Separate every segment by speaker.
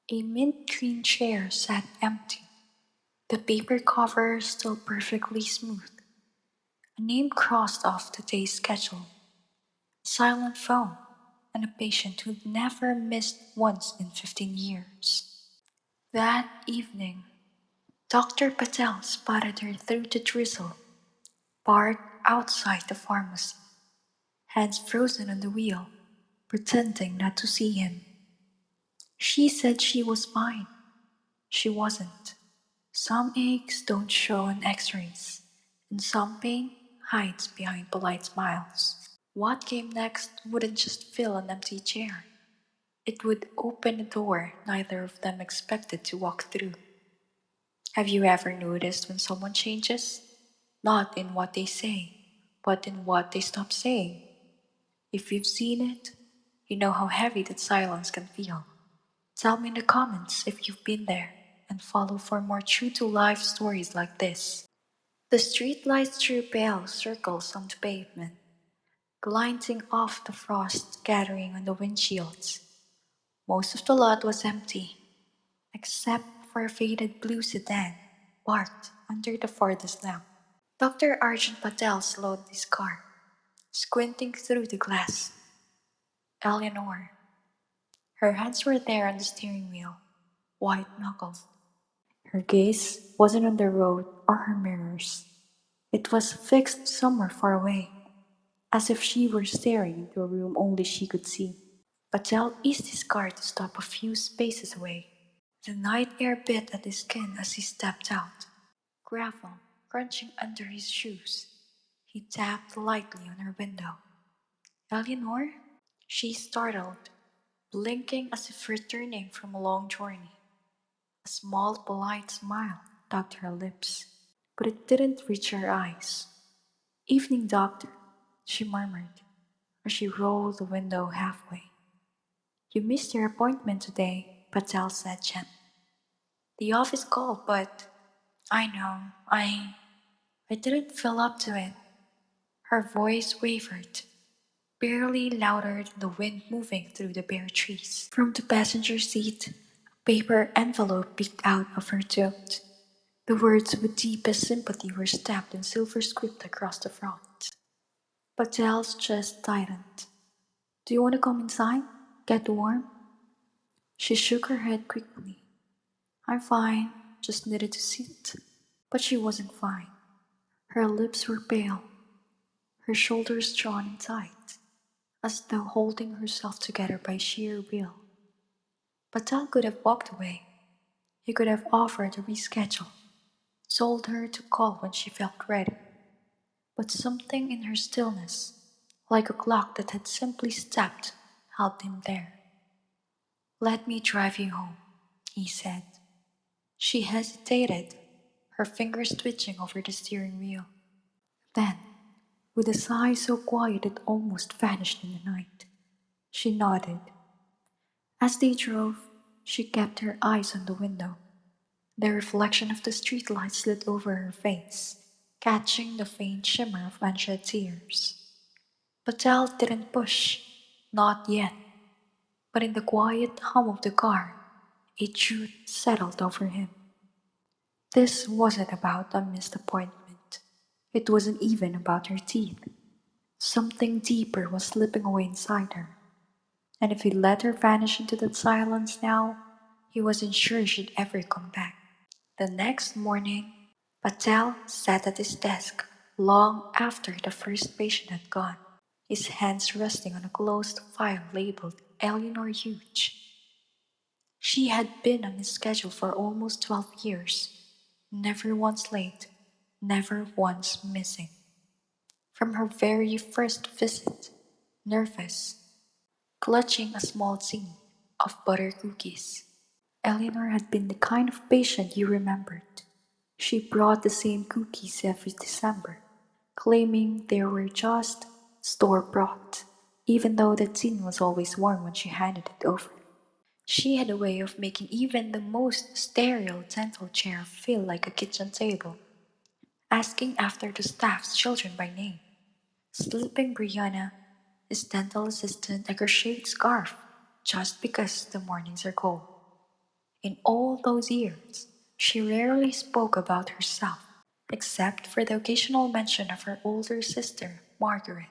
Speaker 1: A mint green chair sat empty, the paper cover still perfectly smooth. A name crossed off the day's schedule, a silent phone, and a patient who'd never missed once in 15 years. That evening, Dr. Patel spotted her through the drizzle, parked outside the pharmacy, hands frozen on the wheel, pretending not to see him. She said she was fine. She wasn't. Some aches don't show on x-rays, and some pain hides behind polite smiles. What came next wouldn't just fill an empty chair. It would open a door neither of them expected to walk through. Have you ever noticed when someone changes? Not in what they say, but in what they stop saying. If you've seen it, you know how heavy that silence can feel. Tell me in the comments if you've been there and follow for more true to life stories like this. The streetlights drew pale circles on the pavement, glinting off the frost gathering on the windshields. Most of the lot was empty, except for a faded blue sedan parked under the farthest lamp. Dr. Arjun Patel slowed his car, squinting through the glass. Eleanor. Her hands were there on the steering wheel, white knuckled. Her gaze wasn't on the road or her mirrors. It was fixed somewhere far away, as if she were staring into a room only she could see. Patel eased his car to stop a few spaces away. The night air bit at his skin as he stepped out, gravel crunching under his shoes. He tapped lightly on her window. Eleanor? She startled, blinking as if returning from a long journey. A small, polite smile tugged her lips, but it didn't reach her eyes. Evening, doctor, she murmured, as she rolled the window halfway. You missed your appointment today, Patel said gently. The office called, but I know, I didn't feel up to it. Her voice wavered, barely louder than the wind moving through the bare trees. From the passenger seat, a paper envelope peeked out of her throat. The words with deepest sympathy were stamped in silver script across the front. Patel's chest tightened. Do you want to come inside? Get warm? She shook her head quickly. I'm fine, just needed to sit. But she wasn't fine. Her lips were pale, her shoulders drawn in tight, as though holding herself together by sheer will. Patel could have walked away. He could have offered a reschedule, told her to call when she felt ready. But something in her stillness, like a clock that had simply stopped, held him there. Let me drive you home, he said. She hesitated, her fingers twitching over the steering wheel. Then, with a sigh so quiet it almost vanished in the night, she nodded. As they drove, she kept her eyes on the window. The reflection of the streetlight slid over her face, catching the faint shimmer of unshed tears. Patel didn't push, not yet, but in the quiet hum of the car, a truth settled over him. This wasn't about a missed appointment. It wasn't even about her teeth. Something deeper was slipping away inside her. And if he let her vanish into that silence now, he wasn't sure she'd ever come back. The next morning, Patel sat at his desk long after the first patient had gone, his hands resting on a closed file labeled Eleanor Huge. She had been on his schedule for almost 12 years, never once late, never once missing. From her very first visit, nervous, clutching a small tin of butter cookies, Eleanor had been the kind of patient you remembered. She brought the same cookies every December, claiming they were just store bought, even though the tin was always warm when she handed it over. She had a way of making even the most sterile dental chair feel like a kitchen table, asking after the staff's children by name, slipping Brianna, his dental assistant, a crocheted scarf just because the mornings are cold. In all those years, she rarely spoke about herself, except for the occasional mention of her older sister, Margaret.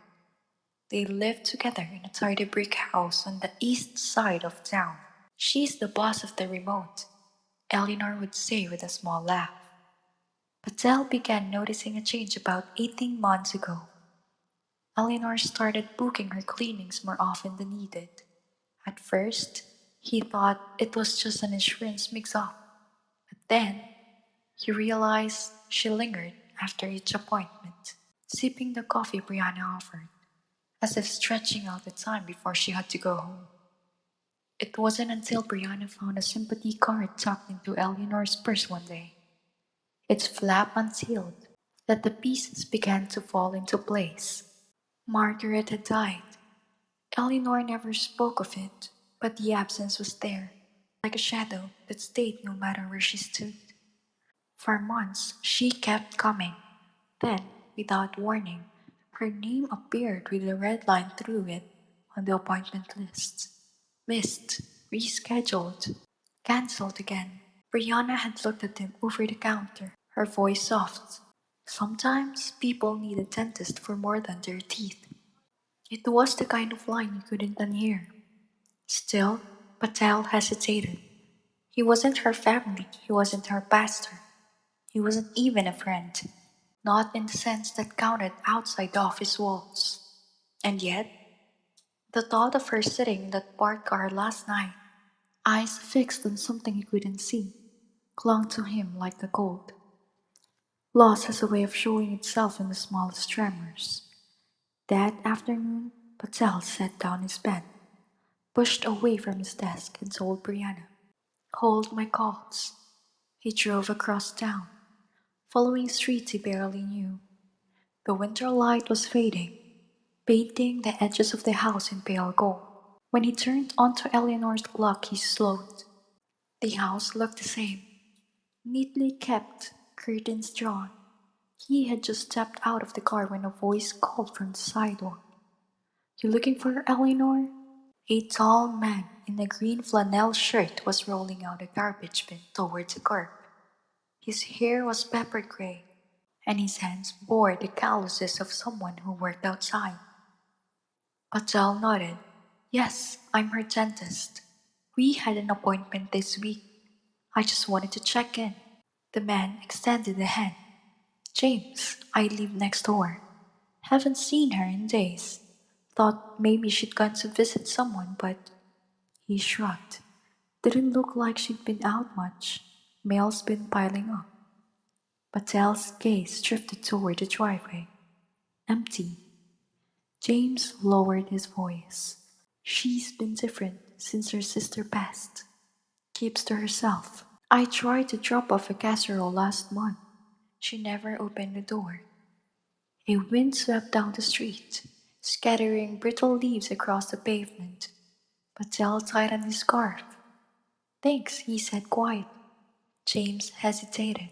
Speaker 1: They lived together in a tidy brick house on the east side of town. She's the boss of the remote, Eleanor would say with a small laugh. Patel began noticing a change about 18 months ago. Eleanor started booking her cleanings more often than needed. At first, he thought it was just an insurance mix up, but then he realized she lingered after each appointment, sipping the coffee Brianna offered, as if stretching out the time before she had to go home. It wasn't until Brianna found a sympathy card tucked into Eleanor's purse one day, its flap unsealed, that the pieces began to fall into place. Margaret had died. Eleanor never spoke of it, but the absence was there, like a shadow that stayed no matter where she stood. For months, she kept coming. Then, without warning, her name appeared with a red line through it on the appointment list. Missed, rescheduled, cancelled again. Brianna had looked at him over the counter, her voice soft. Sometimes people need a dentist for more than their teeth. It was the kind of line you couldn't unhear. Still, Patel hesitated. He wasn't her family, he wasn't her pastor. He wasn't even a friend, not in the sense that counted outside the office walls. And yet, the thought of her sitting in that parked car last night, eyes fixed on something he couldn't see, clung to him like the cold. Loss has a way of showing itself in the smallest tremors. That afternoon, Patel set down his pen, pushed away from his desk, and told Brianna, "Hold my calls." He drove across town, following streets he barely knew. The winter light was fading, painting the edges of the house in pale gold. When he turned onto Eleanor's block, he slowed. The house looked the same, neatly kept, curtains drawn. He had just stepped out of the car when a voice called from the sidewalk. "You looking for Eleanor?" A tall man in a green flannel shirt was rolling out a garbage bin towards the curb. His hair was pepper gray, and his hands bore the calluses of someone who worked outside. Patel nodded. "Yes, I'm her dentist. We had an appointment this week. I just wanted to check in." The man extended a hand. "James, I live next door. Haven't seen her in days. Thought maybe she'd gone to visit someone, but..." He shrugged. "Didn't look like she'd been out much. Mail's been piling up." Patel's gaze drifted toward the driveway. Empty. James lowered his voice. "She's been different since her sister passed. Keeps to herself. I tried to drop off a casserole last month. She never opened the door." A wind swept down the street, scattering brittle leaves across the pavement. Patel tightened his scarf. "Thanks," he said quietly. James hesitated.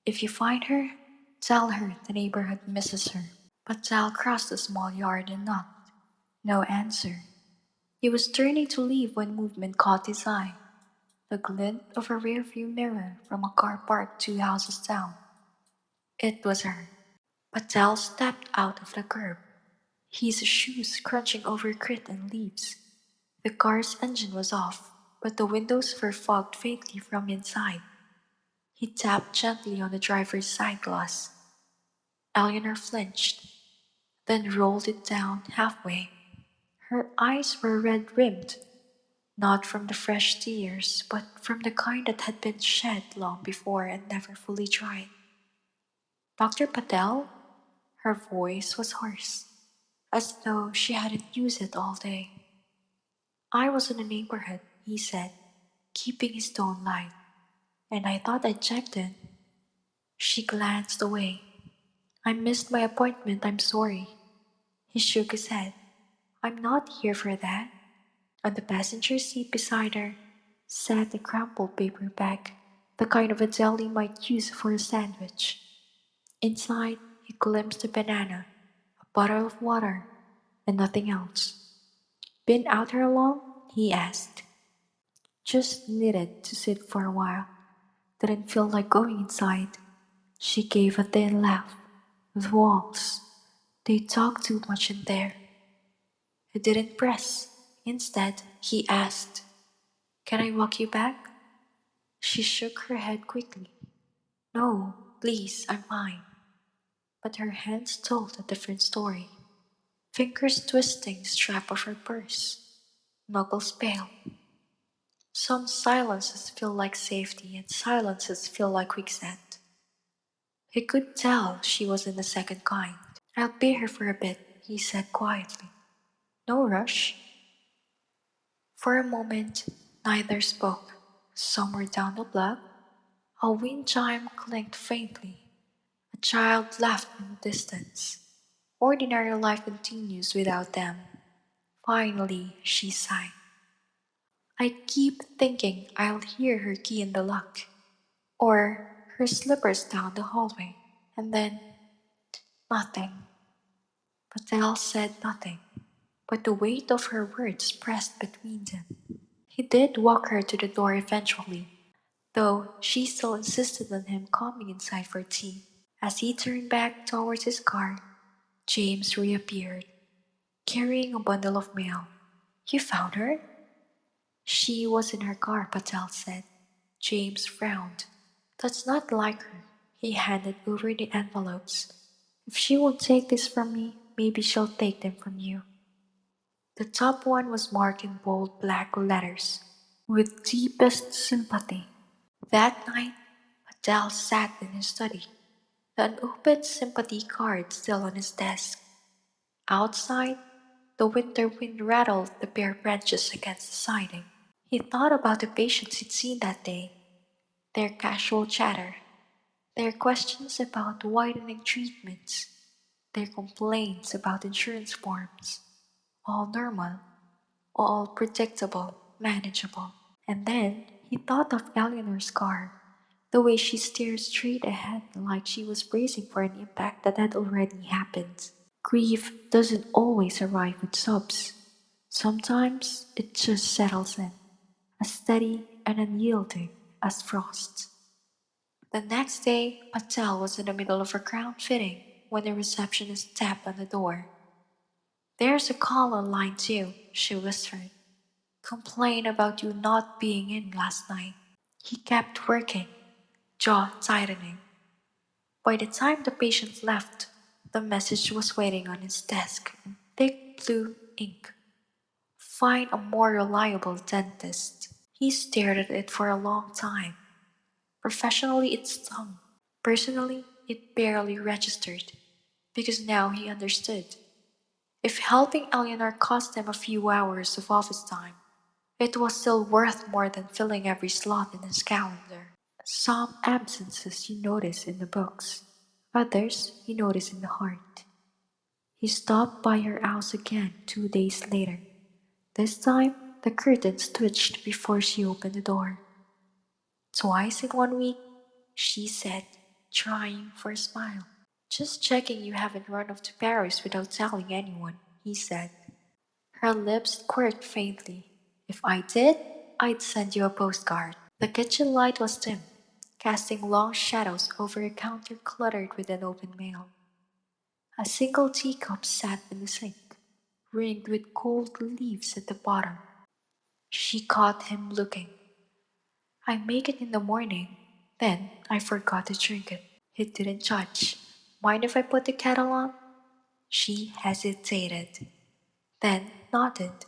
Speaker 1: "If you find her, tell her the neighborhood misses her." Patel crossed the small yard and knocked. No answer. He was turning to leave when movement caught his eye. The glint of a rearview mirror from a car parked 2 houses down. It was her. Patel stepped out of the curb, his shoes crunching over grit and leaves. The car's engine was off, but the windows were fogged faintly from inside. He tapped gently on the driver's side glass. Eleanor flinched, then rolled it down halfway. Her eyes were red rimmed, not from the fresh tears, but from the kind that had been shed long before and never fully dried. "Dr. Patel?" Her voice was hoarse, as though she hadn't used it all day. "I was in the neighborhood," he said, keeping his tone light, "and I thought I'd checked in." She glanced away. "I missed my appointment, I'm sorry." He shook his head. "I'm not here for that." On the passenger seat beside her sat a crumpled paper bag, the kind of a deli might use for a sandwich. Inside, he glimpsed a banana, a bottle of water, and nothing else. "Been out here long?" he asked. Just needed to sit for a while. Didn't feel like going inside. She gave a thin laugh. The walls. They talk too much in there. He didn't press. Instead, he asked, "Can I walk you back?" She shook her head quickly. "No, please, I'm fine." But her hands told a different story. Fingers twisting the strap of her purse. Knuckles pale. Some silences feel like safety and silences feel like quicksand. He could tell she was in the second kind. "I'll pay her for a bit," he said quietly. "No rush." For a moment, neither spoke. Somewhere down the block, a wind chime clinked faintly. A child laughed in the distance. Ordinary life continues without them. Finally, she sighed. I keep thinking I'll hear her key in the lock, or her slippers down the hallway, and then nothing. Patel said nothing, but the weight of her words pressed between them. He did walk her to the door eventually, though she still insisted on him coming inside for tea. As he turned back towards his car, James reappeared, carrying a bundle of mail. "You found her?" "She was in her car," Patel said. James frowned. "That's not like her." He handed over the envelopes. "If she won't take this from me, maybe she'll take them from you." The top one was marked in bold black letters, "With deepest sympathy." That night, Patel sat in his study, the unopened sympathy card still on his desk. Outside, the winter wind rattled the bare branches against the siding. He thought about the patients he'd seen that day, their casual chatter, their questions about widening treatments, their complaints about insurance forms. All normal, all predictable, manageable. And then he thought of Eleanor's car, the way she stared straight ahead like she was bracing for an impact that had already happened. Grief doesn't always arrive with sobs. Sometimes it just settles in, as steady and unyielding as frost. The next day, Patel was in the middle of a crown fitting when the receptionist tapped on the door. "There's a call on line 2," she whispered. "Complain about you not being in last night." He kept working, jaw tightening. By the time the patient left, the message was waiting on his desk in thick blue ink. "Find a more reliable dentist." He stared at it for a long time. Professionally, it stung. Personally, it barely registered, because now he understood. If helping Eleanor cost him a few hours of office time, it was still worth more than filling every slot in his calendar. Some absences you notice in the books, others you notice in the heart. He stopped by her house again 2 days later. This time, the curtains twitched before she opened the door. "Twice in 1 week," she said, trying for a smile. "Just checking you haven't run off to Paris without telling anyone," he said. Her lips quirked faintly. "If I did, I'd send you a postcard." The kitchen light was dim, casting long shadows over a counter cluttered with unopened mail. A single teacup sat in the sink, ringed with cold leaves at the bottom. She caught him looking. "I make it in the morning. Then I forgot to drink it." He didn't judge. "Mind if I put the kettle on?" She hesitated, then nodded.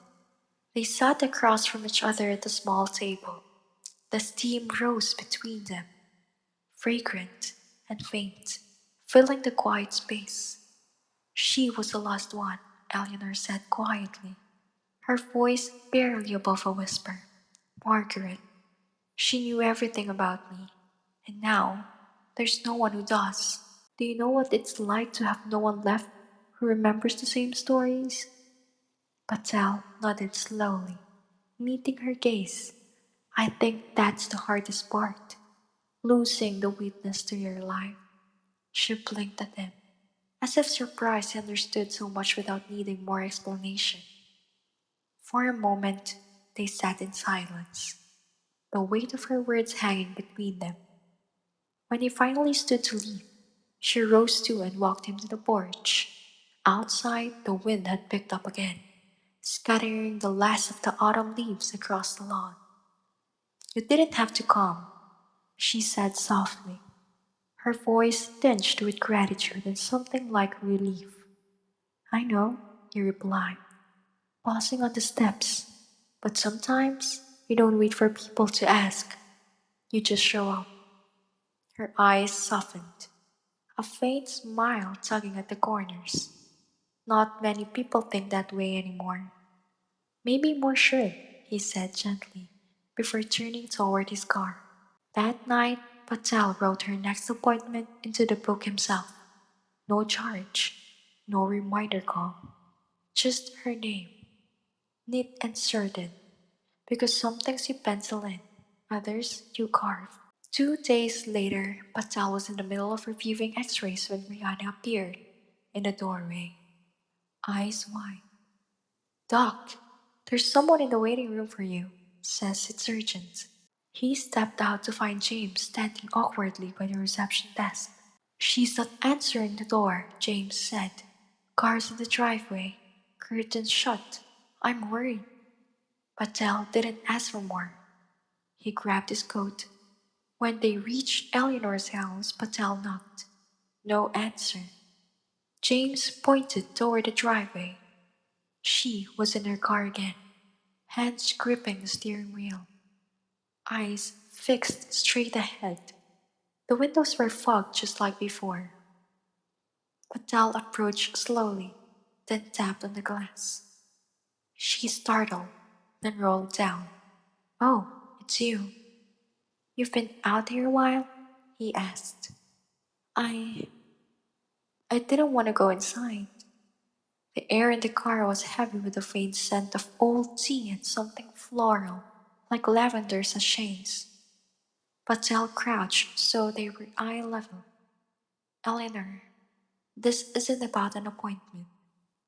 Speaker 1: They sat across from each other at the small table. The steam rose between them, fragrant and faint, filling the quiet space. "She was the last one," Eleanor said quietly, her voice barely above a whisper. "Margaret. She knew everything about me, and now there's no one who does." "Do you know what it's like to have no one left who remembers the same stories?" Patel nodded slowly, meeting her gaze. "I think that's the hardest part, losing the witness to your life." She blinked at him, as if surprised he understood so much without needing more explanation. For a moment, they sat in silence. the weight of her words hanging between them. When he finally stood to leave, she rose too and walked him to the porch. Outside, the wind had picked up again, scattering the last of the autumn leaves across the lawn. You didn't have to come, she said softly, her voice tinged with gratitude and something like relief. I know, he replied, pausing on the steps. But sometimes you don't wait for people to ask. You just show up. Her eyes softened, a faint smile tugging at the corners. Not many people think that way anymore. Maybe more should, he said gently, before turning toward his car. That night, Patel wrote her next appointment into the book himself. No charge, no reminder call, just her name, neat and certain, because some things you pencil in, others you carve. 2 days later, Patel was in the middle of reviewing x-rays when Rihanna appeared in the doorway, eyes wide. Doc, there's someone in the waiting room for you, says its urgent. He stepped out to find James standing awkwardly by the reception desk. She's not answering the door, James said. Cars in the driveway, curtains shut. I'm worried. Patel didn't ask for more. He grabbed his coat. When they reached Eleanor's house, Patel knocked. No answer. James pointed toward the driveway. She was in her car again, hands gripping the steering wheel, eyes fixed straight ahead. The windows were fogged just like before. Patel approached slowly, then tapped on the glass. She startled, then rolled down. Oh, it's you. You've been out here a while? He asked. I I didn't want to go inside. The air in the car was heavy with a faint scent of old tea and something floral, like lavender sachets. Patel crouched so they were eye level. Eleanor, this isn't about an appointment.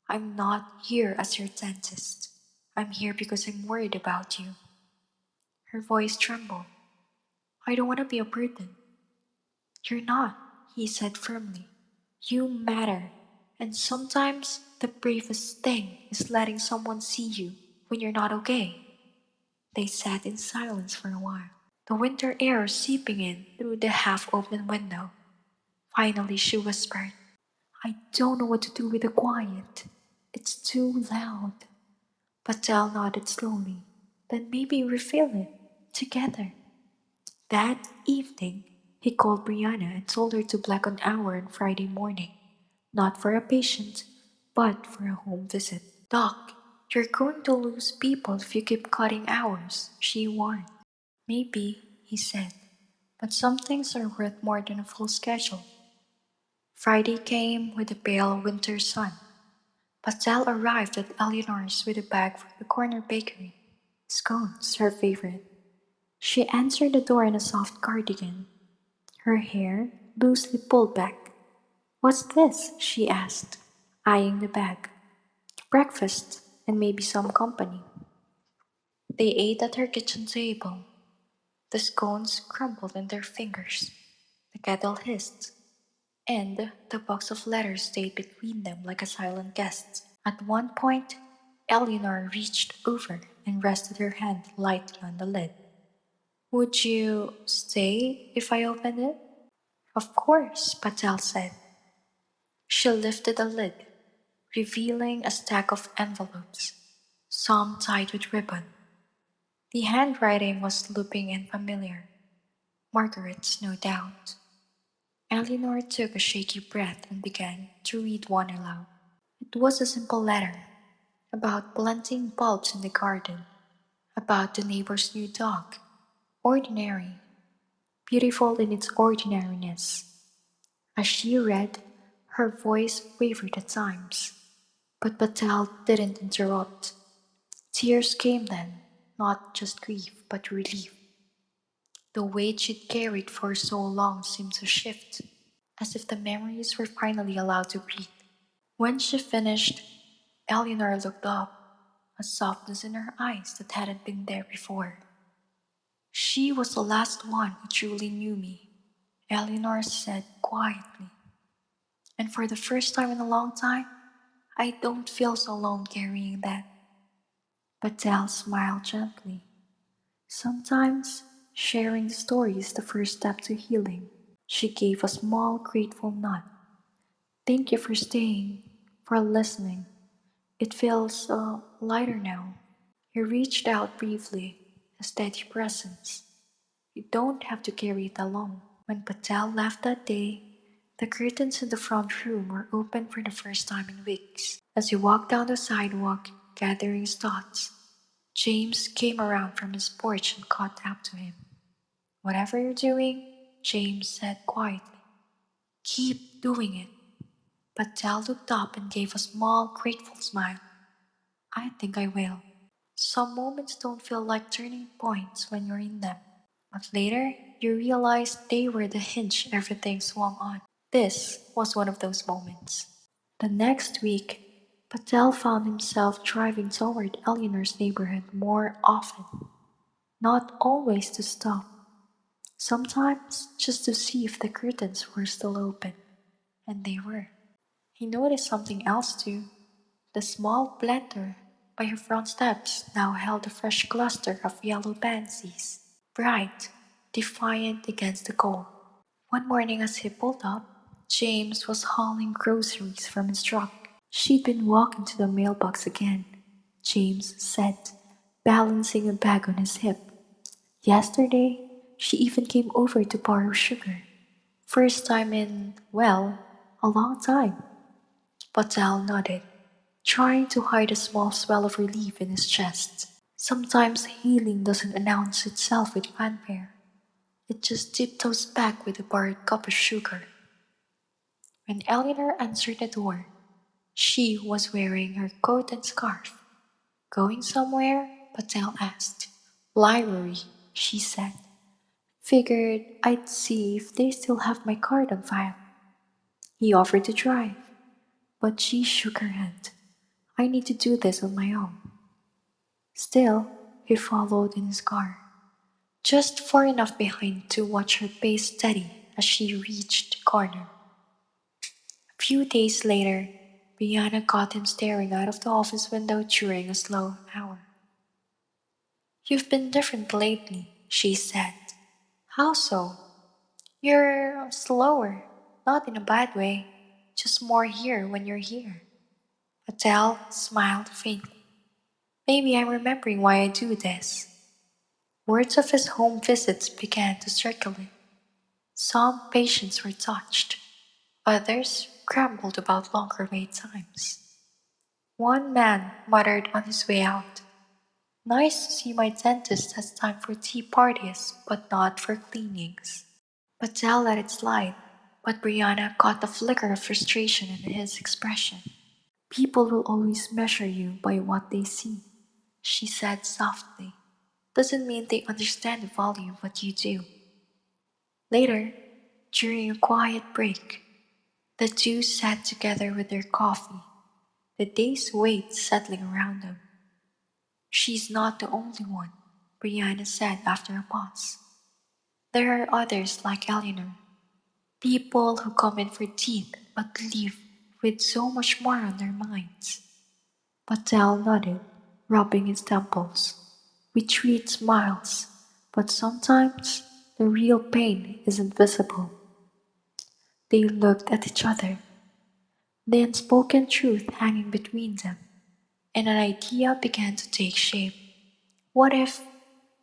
Speaker 1: I'm not here as your dentist. I'm here because I'm worried about you. Her voice trembled. I don't want to be a burden. You're not, he said firmly. You matter. And sometimes the bravest thing is letting someone see you when you're not okay. They sat in silence for a while, the winter air seeping in through the half open window. Finally, she whispered, I don't know what to do with the quiet. It's too loud. Patel nodded slowly. Then maybe refill it together. That evening, he called Brianna and told her to block an hour on Friday morning, not for a patient, but for a home visit. Doc, you're going to lose people if you keep cutting hours, she warned. Maybe, he said, but some things are worth more than a full schedule. Friday came with the pale winter sun. Pastel arrived at Eleanor's with a bag from the corner bakery. Scones, her favorite. She answered the door in a soft cardigan, her hair loosely pulled back. What's this? She asked, eyeing the bag. Breakfast, and maybe some company. They ate at her kitchen table. The scones crumbled in their fingers. The kettle hissed, and the box of letters stayed between them like a silent guest. At one point, Eleanor reached over and rested her hand lightly on the lid. Would you stay if I opened it? Of course, Patel said. She lifted the lid, revealing a stack of envelopes, some tied with ribbon. The handwriting was looping and familiar. Margaret's, no doubt. Eleanor took a shaky breath and began to read one aloud. It was a simple letter about planting bulbs in the garden, about the neighbor's new dog. Ordinary, beautiful in its ordinariness. As she read, her voice wavered at times, but Patel didn't interrupt. Tears came then, not just grief, but relief. The weight she'd carried for so long seemed to shift, as if the memories were finally allowed to breathe. When she finished, Eleanor looked up, a softness in her eyes that hadn't been there before. She was the last one who truly knew me, Eleanor said quietly. And for the first time in a long time, I don't feel so alone carrying that. Patel smiled gently. Sometimes, sharing the story is the first step to healing. She gave a small, grateful nod. Thank you for staying, for listening. It feels lighter now. He reached out briefly, a steady presence. You don't have to carry it alone. When Patel left that day, the curtains in the front room were open for the first time in weeks. As he walked down the sidewalk, gathering his thoughts, James came around from his porch and caught up to him. Whatever you're doing, James said quietly, keep doing it. Patel looked up and gave a small, grateful smile. I think I will. Some moments don't feel like turning points when you're in them. But later, you realize they were the hinge everything swung on. This was one of those moments. The next week, Patel found himself driving toward Eleanor's neighborhood more often. Not always to stop, sometimes just to see if the curtains were still open. And they were. He noticed something else too. The small planter by her front steps now held a fresh cluster of yellow pansies, bright, defiant against the cold. One morning as he pulled up, James was hauling groceries from his truck. She'd been walking to the mailbox again, James said, balancing a bag on his hip. Yesterday, she even came over to borrow sugar. First time in, well, a long time. Patel nodded, trying to hide a small swell of relief in his chest. Sometimes healing doesn't announce itself with fanfare. It just tiptoes back with a borrowed cup of sugar. When Eleanor answered the door, she was wearing her coat and scarf. Going somewhere? Patel asked. Library, she said. Figured I'd see if they still have my card on file. He offered to drive, but she shook her head. I need to do this on my own. Still, he followed in his car, just far enough behind to watch her pace steady as she reached the corner. A few days later, Brianna caught him staring out of the office window during a slow hour. You've been different lately, she said. How so? You're slower, not in a bad way, just more here when you're here. Adele smiled faintly. Maybe I'm remembering why I do this. Words of his home visits began to circulate. Some patients were touched, others grumbled about longer wait times. One man muttered on his way out, nice to see my dentist has time for tea parties, but not for cleanings. Patel let it slide, but Brianna caught the flicker of frustration in his expression. People will always measure you by what they see, she said softly. Doesn't mean they understand the value of what you do. Later, during a quiet break, the two sat together with their coffee, the day's weight settling around them. She's not the only one, Brianna said after a pause. There are others like Eleanor, people who come in for teeth but leave with so much more on their minds. Patel nodded, rubbing his temples. We treat smiles, but sometimes the real pain isn't visible. They looked at each other, the unspoken truth hanging between them, and an idea began to take shape. What if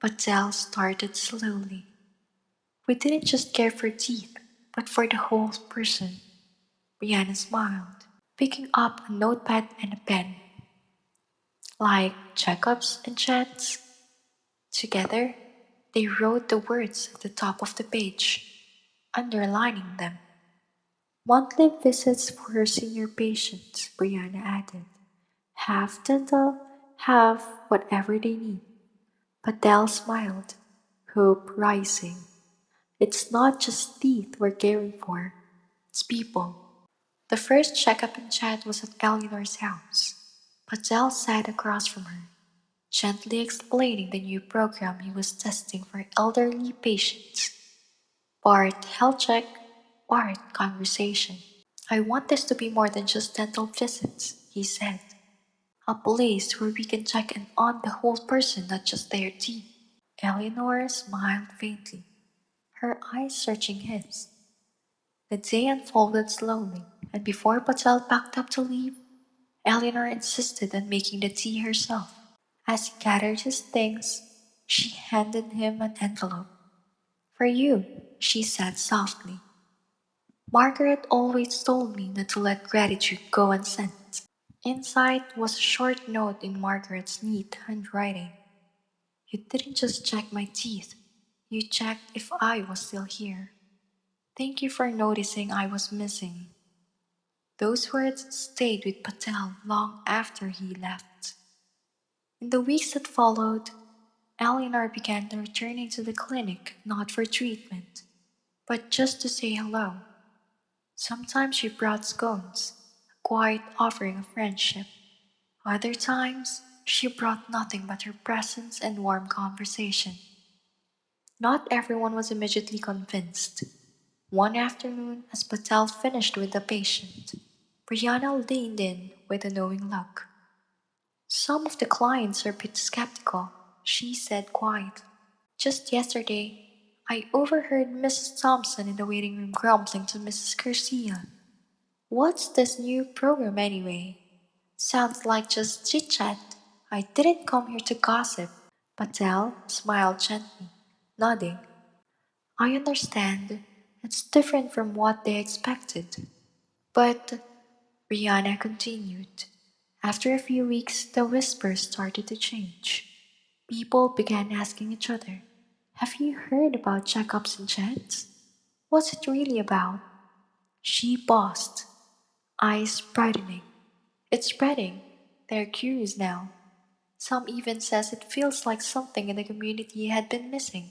Speaker 1: Patel started slowly? We didn't just care for teeth, but for the whole person. Brianna smiled, picking up a notepad and a pen. Like checkups and chats. Together, they wrote the words at the top of the page, underlining them. Monthly visits for her senior patients, Brianna added. Half dental, half whatever they need. Patel smiled, hope rising. It's not just teeth we're caring for, it's people. The first checkup and chat was at Eleanor's house. Patel sat across from her, gently explaining the new program he was testing for elderly patients. Part health check, part conversation. I want this to be more than just dental visits, he said. A place where we can check in on the whole person, not just their teeth. Eleanor smiled faintly, her eyes searching his. The day unfolded slowly, and before Patel packed up to leave, Eleanor insisted on making the tea herself. As he gathered his things, she handed him an envelope. For you, she said softly. Margaret always told me not to let gratitude go unsent. Inside was a short note in Margaret's neat handwriting. You didn't just check my teeth, you checked if I was still here. Thank you for noticing I was missing. Those words stayed with Patel long after he left. In the weeks that followed, Eleanor began returning to the clinic not for treatment, but just to say hello. Sometimes she brought scones, a quiet offering of friendship. Other times, she brought nothing but her presence and warm conversation. Not everyone was immediately convinced. One afternoon, as Patel finished with the patient, Brianna leaned in with a knowing look. Some of the clients are a bit skeptical, she said quietly. Just yesterday, I overheard Mrs. Thompson in the waiting room grumbling to Mrs. Garcia. What's this new program anyway? Sounds like just chit chat. I didn't come here to gossip. Patel smiled gently, nodding. I understand. It's different from what they expected. But, Brianna continued, after a few weeks, the whispers started to change. People began asking each other, have you heard about checkups and chats? What's it really about? She paused, eyes brightening. It's spreading. They're curious now. Some even says it feels like something in the community had been missing.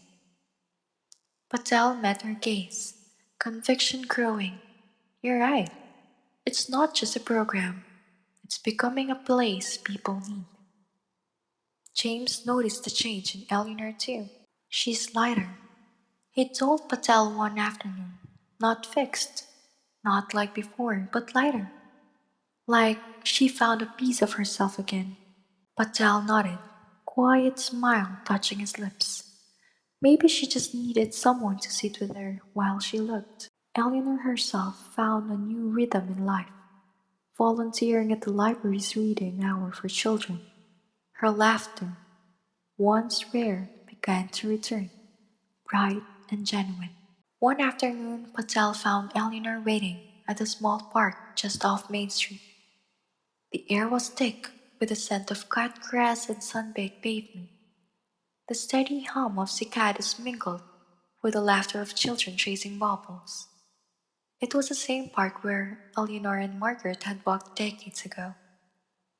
Speaker 1: Patel met her gaze, conviction growing. You're right. It's not just a program. It's becoming a place people need. James noticed the change in Eleanor too. She's lighter. He told Patel one afternoon. Not fixed. Not like before, but lighter. Like she found a piece of herself again. Patel nodded, quiet smile touching his lips. Maybe she just needed someone to sit with her while she looked. Eleanor herself found a new rhythm in life, volunteering at the library's reading hour for children. Her laughter, once rare, began to return, bright and genuine. One afternoon, Patel found Eleanor waiting at a small park just off Main Street. The air was thick with the scent of cut grass and sun-baked pavement. The steady hum of cicadas mingled with the laughter of children chasing baubles. It was the same park where Eleanor and Margaret had walked decades ago,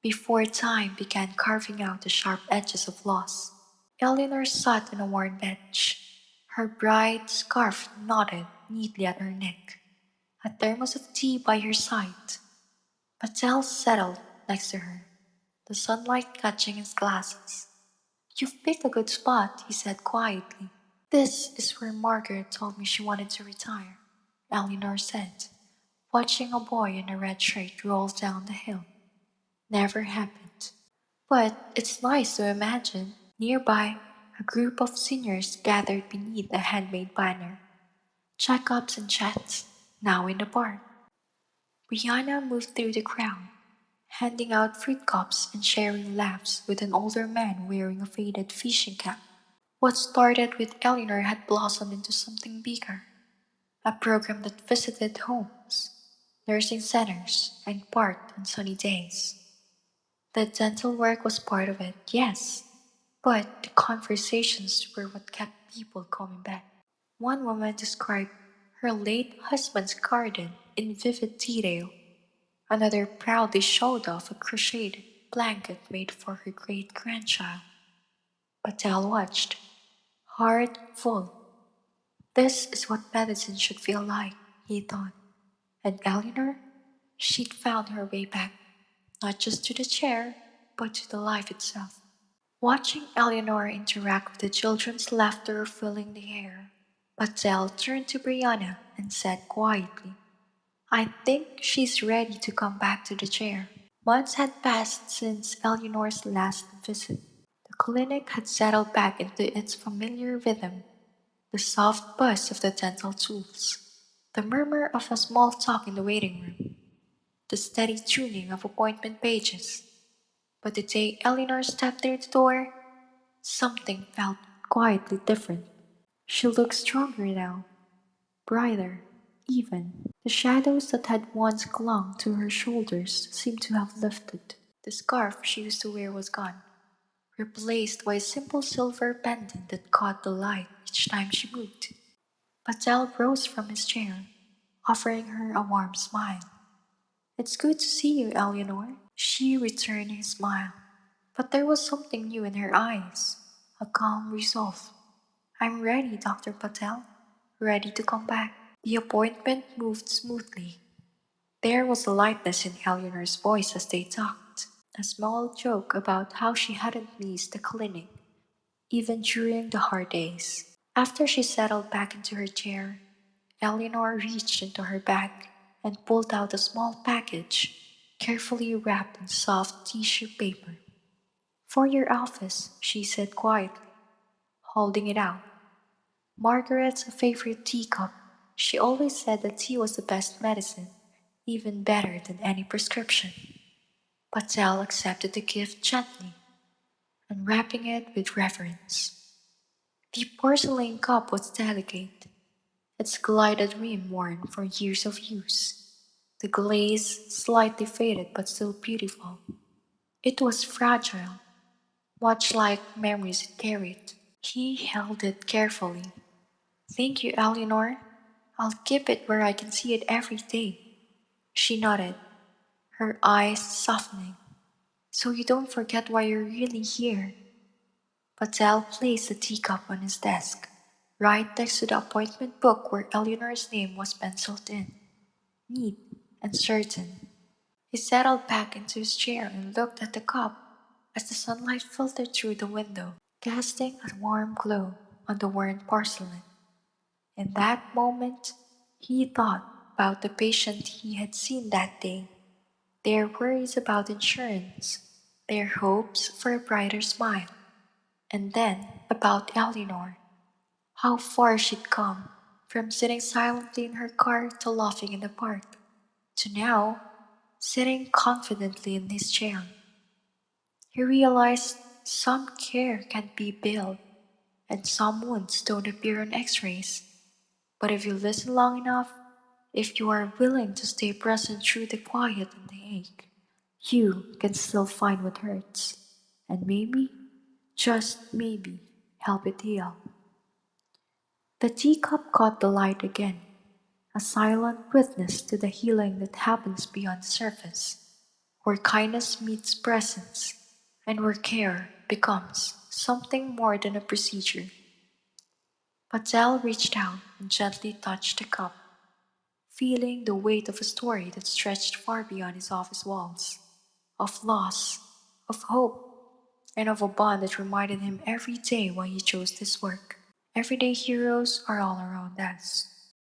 Speaker 1: before time began carving out the sharp edges of loss. Eleanor sat on a worn bench, her bright scarf knotted neatly at her neck, a thermos of tea by her side. Patel settled next to her, the sunlight catching his glasses. You've picked a good spot, he said quietly. This is where Margaret told me she wanted to retire, Eleanor said, watching a boy in a red shirt roll down the hill. Never happened. But it's nice to imagine. Nearby, a group of seniors gathered beneath a handmade banner. Checkups and chats, now in the park. Brianna moved through the crowd, handing out fruit cups and sharing laughs with an older man wearing a faded fishing cap. What started with Eleanor had blossomed into something bigger, a program that visited homes, nursing centers, and parked on sunny days. The dental work was part of it, yes, but the conversations were what kept people coming back. One woman described her late husband's garden in vivid detail. Another proudly showed off a crocheted blanket made for her great grandchild. Patel watched, heart full. This is what medicine should feel like, he thought. And Eleanor? She'd found her way back, not just to the chair, but to the life itself. Watching Eleanor interact with the children's laughter filling the air, Patel turned to Brianna and said quietly, I think she's ready to come back to the chair. Months had passed since Eleanor's last visit. The clinic had settled back into its familiar rhythm, the soft buzz of the dental tools, the murmur of a small talk in the waiting room, the steady tuning of appointment pages. But the day Eleanor stepped through the door, something felt quietly different. She looked stronger now, brighter, even. The shadows that had once clung to her shoulders seemed to have lifted. The scarf she used to wear was gone, replaced by a simple silver pendant that caught the light each time she moved. Patel rose from his chair, offering her a warm smile. It's good to see you, Eleanor. She returned his smile, but there was something new in her eyes, a calm resolve. I'm ready, Dr. Patel. Ready to come back. The appointment moved smoothly. There was a lightness in Eleanor's voice as they talked, a small joke about how she hadn't missed the clinic, even during the hard days. After she settled back into her chair, Eleanor reached into her bag and pulled out a small package, carefully wrapped in soft tissue paper. For your office, she said quietly, holding it out. Margaret's favorite teacup. She always said that tea was the best medicine, even better than any prescription. Patel accepted the gift gently, unwrapping it with reverence. The porcelain cup was delicate, its gilded rim worn from years of use, the glaze slightly faded but still beautiful. It was fragile, much like memories it carried. He held it carefully. Thank you, Eleanor. I'll keep it where I can see it every day. She nodded, her eyes softening. So you don't forget why you're really here. Patel placed the teacup on his desk, right next to the appointment book where Eleanor's name was penciled in, neat and certain. He settled back into his chair and looked at the cup as the sunlight filtered through the window, casting a warm glow on the worn porcelain. In that moment, he thought about the patient he had seen that day, their worries about insurance, their hopes for a brighter smile, and then about Eleanor, how far she'd come from sitting silently in her car to laughing in the park, to now sitting confidently in his chair. He realized some care can't be billed, and some wounds don't appear on x rays. But if you listen long enough, if you are willing to stay present through the quiet and the ache, you can still find what hurts. And maybe, just maybe, help it heal. The teacup caught the light again, a silent witness to the healing that happens beyond the surface, where kindness meets presence, and where care becomes something more than a procedure. Patel reached out and gently touched the cup, feeling the weight of a story that stretched far beyond his office walls, of loss, of hope, and of a bond that reminded him every day why he chose this work. Everyday heroes are all around us,